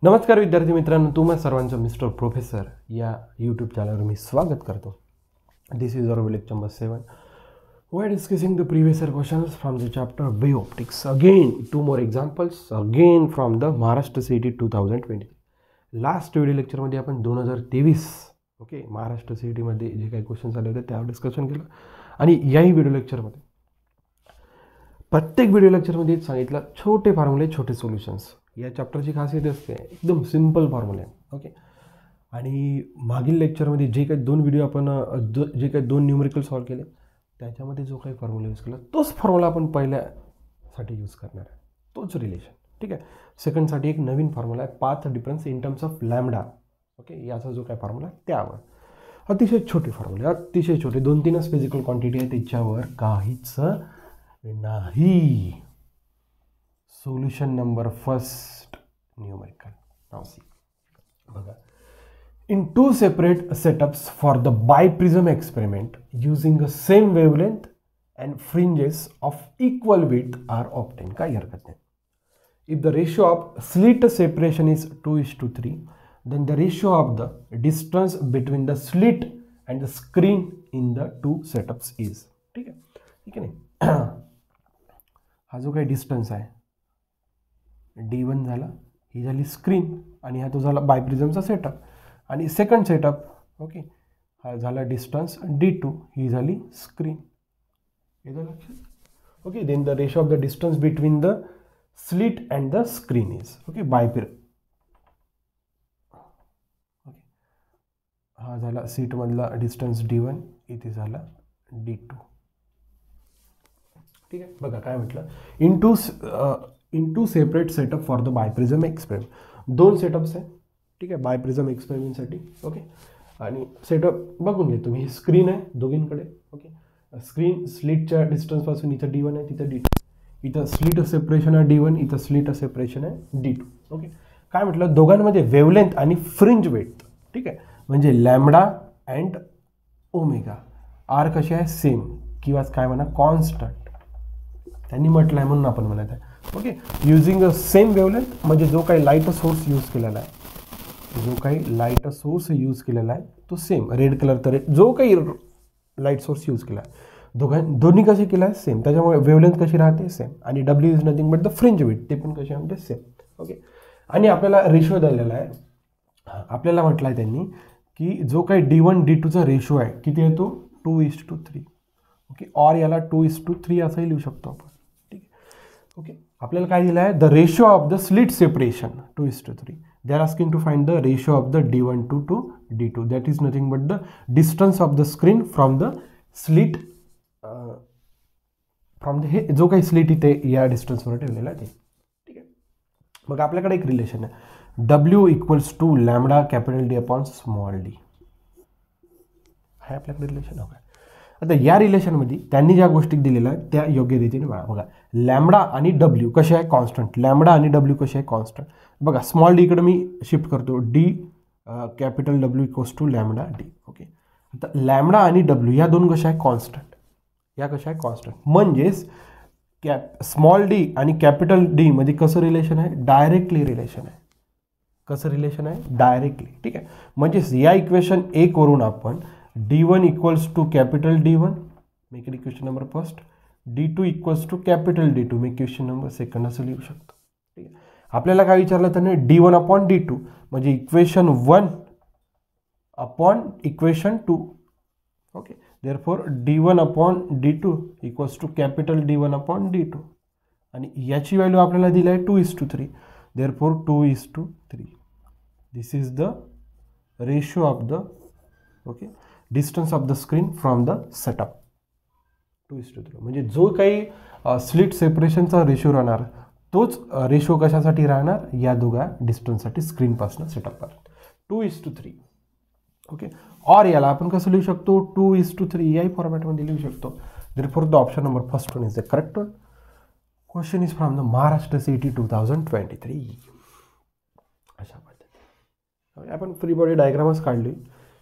नमस्कार विद्यार्थी मित्रांनो, तुम्हा सर्वांचं मिस्टर प्रोफेसर या यूट्यूब चॅनलवर मी स्वागत करतो. This is our lecture number 7. We are discussing the previous year questions from the chapter wave optics. Again 2 more examples again from the Maharashtra CET 2020. Last video लेक्चरमध्ये आपण 2023 ओके महाराष्ट्र CETमध्ये जे काही क्वेश्चन्स आले होते त्यावर डिस्कशन केलं. आणि याही व्हिडिओ लेक्चरमध्ये प्रत्येक व्हिडिओ लेक्चरमध्ये सांगितलं छोटे फॉर्म्युले छोटे सोल्युशन्स. या चॅप्टरची खासियत असते एकदम सिंपल फॉर्म्युले ओके. आणि मागील लेक्चरमध्ये जे काही 2 व्हिडिओ आपण जे काही 2 न्यूमेरिकल सॉल्व केले त्याच्यामध्ये जो काही फॉर्म्युला यूज केला तोच फॉर्म्युला आपण पहिल्यासाठी यूज करणार आहे, तोच रिलेशन. ठीक आहे. सेकंडसाठी एक नवीन फॉर्म्युला आहे, path difference in terms of lambda okay. याचा जो काही फॉर्म्युला आहे त्यावर अतिशय छोटे फॉर्म्युले, अतिशय छोटे 2-3च फिजिकल क्वांटिटी आहे, त्याच्यावर काहीच नाही. Solution number first numerical. Now see बघा. In 2 separate setups for the biprism experiment using the same wavelength and fringes of equal width are obtained. काही हरकत नाही. If the ratio of slit separation is 2:3, then the ratio of the distance between the slit and the screen in the 2 setups is. ठीक आहे, ठीक आहे नाही. हा जो काही डिस्टन्स आहे D1 झाला, ही झाली स्क्रीन, आणि हा तो झाला बायप्रिझमचा सेटअप. आणि सेकंड सेटअप ओके हा झाला डिस्टन्स D2, ही झाली स्क्रीन. येतं लक्षात okay. Then the ratio of the distance between the slit and the screen is okay okay. हा झाला सीटमधला डिस्टन्स D1, इथे झाला D2. ठीक आहे. बघा काय म्हटलं, in two separate setup for the biprism experiment. 2 setups आहे ठीक आहे बायप्रिझम एक्सपेरिमेंटसाठी ओके. आणि सेटअप बघून घ्या तुम्ही. स्क्रीन आहे दोघींकडे ओके. स्क्रीन स्लिटच्या डिस्टन्सपासून इथं D1 आहे, तिथं D2. इथं स्लिट सेपरेशन आहे D1, इथं स्लिट सेपरेशन आहे D2 ओके. काय म्हटलं, दोघांमध्ये वेवलेंथ आणि फ्रिंज वेट ठीक आहे, म्हणजे लॅम्बडा अँड ओमेगा आर कसे आहे सेम, किंवा काय म्हणा कॉन्स्टंट त्यांनी म्हटलं आहे म्हणून आपण म्हणत आहे ओके. युजिंग अ सेम वेवलेंथ म्हणजे जो काही लाईट सोर्स यूज केलेला आहे, जो काही लाईट सोर्स यूज केलेला आहे तो सेम रेड कलर, तर जो काही लाईट सोर्स यूज केला आहे दोन्ही कसे केला आहे सेम, त्याच्यामुळे वेवलेंथ कशी राहते सेम. आणि W is nothing but the fringe width, ते पण कसे म्हणजे सेम ओके. आणि आपल्याला रेशो दिलेला आहे, आपल्याला म्हटलं आहे त्यांनी की जो काही D1 D2चा रेशो आहे किती आहे तो 2:3 ओके. और याला 2:3 असंही लिहू शकतो आपण ठीक आहे ओके. आपल्याला काय दिलं आहे, the ratio of the slit separation 2:3. they are asking to find the ratio of the D1 to D2, that is nothing but the distance of the screen from the slit from the जो काही slit इथे या डिस्टन्सवर ठेवलेला आहे ते ठीक आहे. मग आपल्याकडे एक रिलेशन आहे W = lambda capital D upon small d. हा आपल्याकडे रिलेशन आहे. आता या रिलेशनमध्ये त्यांनी ज्या गोष्टी दिलेल्या आहेत त्या योग्य रीतीने बघा. लॅम्बडा आणि W कसे आहे कॉन्स्टंट, लॅम्बडा आणि W कसे आहे कॉन्स्टंट. बघा स्मॉल d इकडे मी शिफ्ट करतो, D capital W = lambda D okay. आता लॅम्बडा आणि W या दोन कशा आहे कॉन्स्टंट, या कशा आहे कॉन्स्टंट. म्हणजेच स्मॉल d आणि कॅपिटल D मध्ये कसं रिलेशन आहे, डायरेक्टली रिलेशन आहे. कसं रिलेशन आहे, डायरेक्टली ठीक आहे. म्हणजेच या इक्वेशन 1 वरून आपण D1 = capital D1 make it equation number first, D2 = capital D2 make equation number second असं लिहू शकतो ठीक आहे. आपल्याला काय विचारलं त्याने, D1 अपॉन D2 म्हणजे equation 1 upon equation 2 okay. Therefore D1 upon D2 = capital D1 upon D2. आणि याची व्हॅल्यू आपल्याला दिली आहे 2:3. Therefore 2:3 this is the ratio of the okay distance of the screen from the setup 2:3. म्हणजे जो काही slit सेपरेशनचा ratio राहणार तोच रेशो कशासाठी राहणार, या दोघा डिस्टन्ससाठी स्क्रीनपासून सेटअपपर्यंत 2:3 ओके. और याला आपण कसं लिहू शकतो 2:3 याही फॉर्मॅटमध्ये लिहू शकतो. Therefore the option number first one is the correct one. Question is from the Maharashtra CET 2023. अशा पद्धतीने आपण फ्री बॉडी डायग्रामच काढली.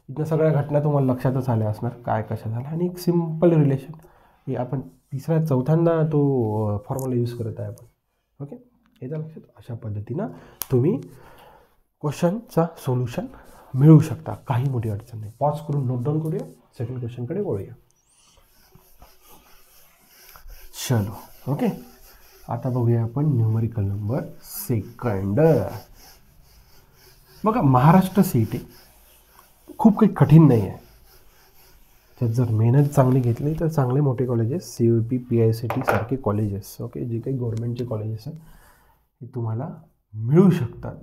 इथनं सगळ्या घटना तुम्हाला लक्षातच आल्या असणार काय कशा झाल्या. आणि एक सिम्पल रिलेशन हे आपण चौथ्यांदा तो फॉर्म्युला यूज करत आहे आपण ओके. येतं लक्षात. अशा पद्धतीनं तुम्ही क्वेश्चनचा सोल्युशन मिळू शकता, काही मोठी अडचण नाही. पॉज करून नोट डाऊन करूया, सेकंड क्वेश्चनकडे वळूया. चलो ओके, आता बघूया आपण न्यूमरिकल नंबर सेकंड. बघा महाराष्ट्र CET खूप काही कठीण नाही आहे. त्यात जर मेहनत चांगली घेतली तर चांगले मोठे कॉलेजेस CUP PICT सारखे कॉलेजेस, ओके, जे काही गव्हर्नमेंटचे कॉलेजेस आहेत हे तुम्हाला मिळू शकतात.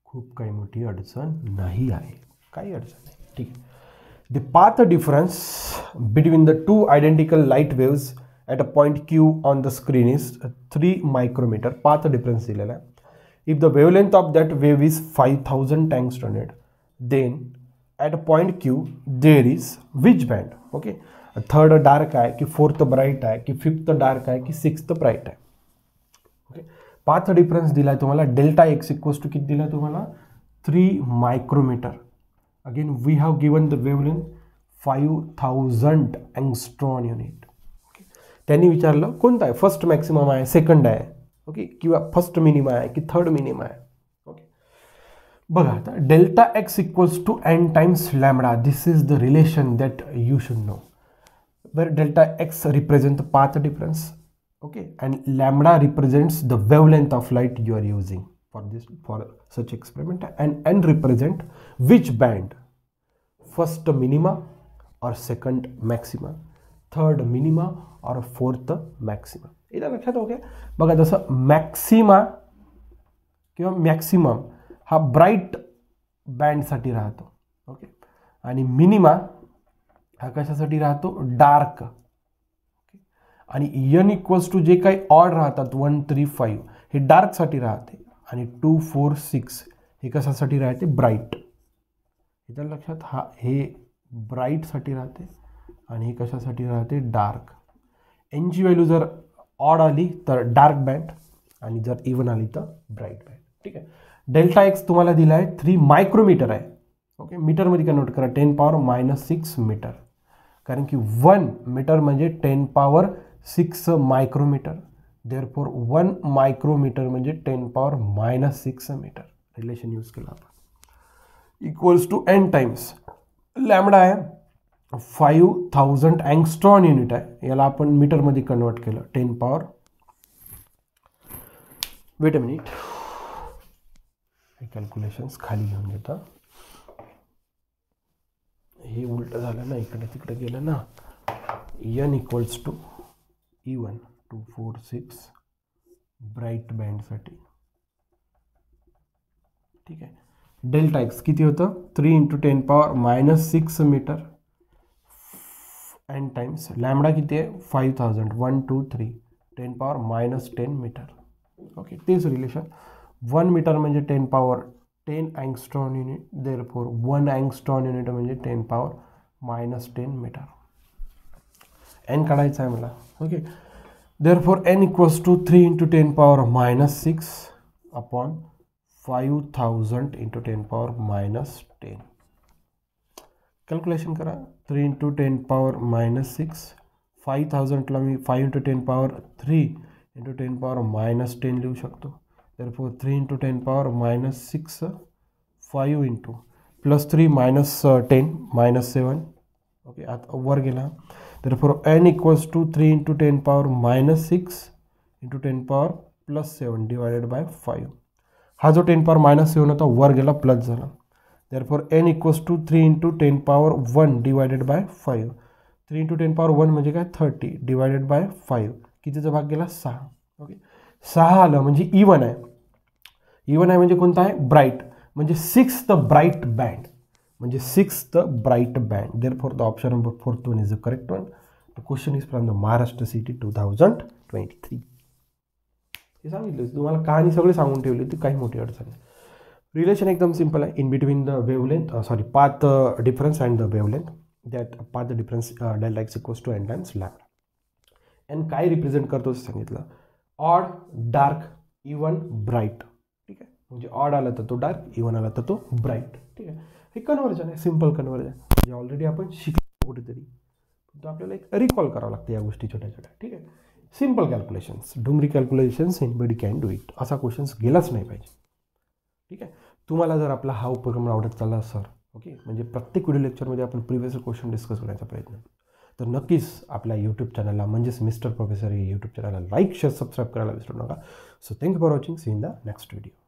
खूप काही मोठी अडचण नाही आहे, काही अडचण नाही. ठीक आहे. The path difference between the two identical light waves at a point Q on the screen is 3 micrometre. Path difference दिलेला आहे. If the wavelength of that wave is 5000 angstrom, then at a point Q there is which band. Okay, third dark आहे की fourth bright आहे की fifth dark आहे की sixth bright आहे. Okay, path difference दिला आहे तुम्हाला. डेल्टा एक्स इक्वल्स टू किती दिला आहे तुम्हाला? 3 micrometre. Again we have given the wavelength 5000 angstrom unit. Okay, त्यांनी विचारलं कोणता आहे, फर्स्ट मॅक्सिमम आहे, सेकंड आहे, ओके, किंवा फर्स्ट मिनिमम आहे की थर्ड मिनिमम आहे. ओके, बघा आता delta x equals to n times lambda. This is the relation that you should know. Where delta X represent the path difference, okay, and lambda represents the wavelength of light you are using for such experiment, and n represent which band, first minima or second maxima, third minima or fourth maxima. इथं लक्षात okay. बघा जसं maxima किंवा maximum हा bright बँडसाठी राहतो, okay, आणि minima हा कशासाठी राहतो, डार्क. आणि n इक्वल्स टू जे काही ऑड राहतात 1 3 5 हे डार्कसाठी राहते, आणि 2 4 6 हे कशासाठी राहते, ब्राईट. इथं लक्षात, हा हे ब्राईटसाठी राहते आणि हे कशासाठी राहते, डार्क. एनची व्हॅल्यू जर ऑड आली तर डार्क बँड आणि जर इवन आली तर ब्राईट बँड. ठीक आहे. डेल्टा एक्स तुम्हाला दिला आहे 3 मायक्रोमीटर आहे. ओके, मीटरमध्ये कन्वर्ट करा, 10⁻⁻6 मीटर, कारण की 1 मीटर म्हणजे 10⁻6 मायक्रोमीटर. देअरफॉर 1 मायक्रोमीटर म्हणजे 10⁻⁻6 मीटर. रिलेशन यूज केला आपण. Equals to n times lambda आहे 5000 angstrom युनिट आहे. याला आपण मीटरमध्ये कन्वर्ट केलं, 10 वेट अ मिनिट, हे कॅल्क्युलेशन्स खाली घेऊन घेता. हे उलट झालं ना, इकडे तिकडे गेलं ना. n equals to E1 2 4 6 bright बँडसाठी. ठीक आहे. डेल्टा एक्स किती होतं, 3 × 10⁻⁻6 मीटर. n टाइम्स लॅम्बडा किती आहे, 5000, 1 2 3 10⁻⁻10 मीटर. ओके, तेच रिलेशन. 1 मीटर म्हणजे 10 angstrom unit. Therefore 1 angstrom unit म्हणजे 10⁻⁻10 मीटर. n काढायचा आहे मला. Okay, therefore n equals to 3 × 10⁻⁻6 upon 5000 × 10⁻⁻10. Calculation करा. 3 × 10⁻⁻6, 5000ला मी 5 × 10⁻3 × 10⁻⁻10 लिहू शकतो. देअरफॉर 3 × 10⁻6 5 × +3 -10 -7. ओके, आता वर गेला. Therefore n equals to 3 × 10⁻6 × 10⁻+7 divided by 5. हा जो 10⁻7 होता वर गेला, प्लस झाला. Therefore n equals to 3 × 10⁻1 divided by 5. 3 × 10⁻1 म्हणजे काय, 30 डिवायडेड बाय 5. कितीचा भाग गेला, 6. ओके, 6 आलं म्हणजे इवन आहे. इवन आहे म्हणजे कोणता आहे, ब्राईट, म्हणजे 6th ब्राईट बँड, म्हणजे 6th bright band. Therefore the option number 4th one is the correct one. The question is from the Maharashtra CET 2023. हे सांगितलं तुम्हाला, कहाणी सगळी सांगून ठेवली होती, काही मोठी अडचण नाही. रिलेशन एकदम सिंपल आहे. In between the wavelength path difference and the wavelength, that path difference delta x equals to n times lambda. N काय रिप्रेझेंट करतो सांगितलं, ऑड, डार्क, इवन, ब्राईट. ठीक आहे, म्हणजे ऑड आला तर तो डार्क, इवन आला तर तो ब्राईट. ठीक आहे, हे कन्व्हर्जन आहे, सिम्पल कन्व्हर्जन, जे ऑलरेडी आपण शिकलो कुठेतरी, तो आपल्याला एक रिकॉल करावं लागतं या गोष्टी छोट्या छोट्या. ठीक आहे, simple calculations, Dumri calculations, anybody can do it. असा क्वेश्चन्स गेलाच नाही पाहिजे. ठीक आहे. तुम्हाला जर आपला हा उपक्रम आवडत चालला सर, ओके, म्हणजे प्रत्येक व्हिडिओ लेक्चरमध्ये आपण प्रिव्हियस क्वेश्चन डिस्कस करण्याचा प्रयत्न करू, तर नक्कीच आपल्या यूट्यूब चॅनलला म्हणजेच मिस्टर प्रोफेसर हे यूट्यूब चॅनलला लाईक शेअर सबस्क्राईब करायला विसरू नका. So thank you for watching. See in the next video.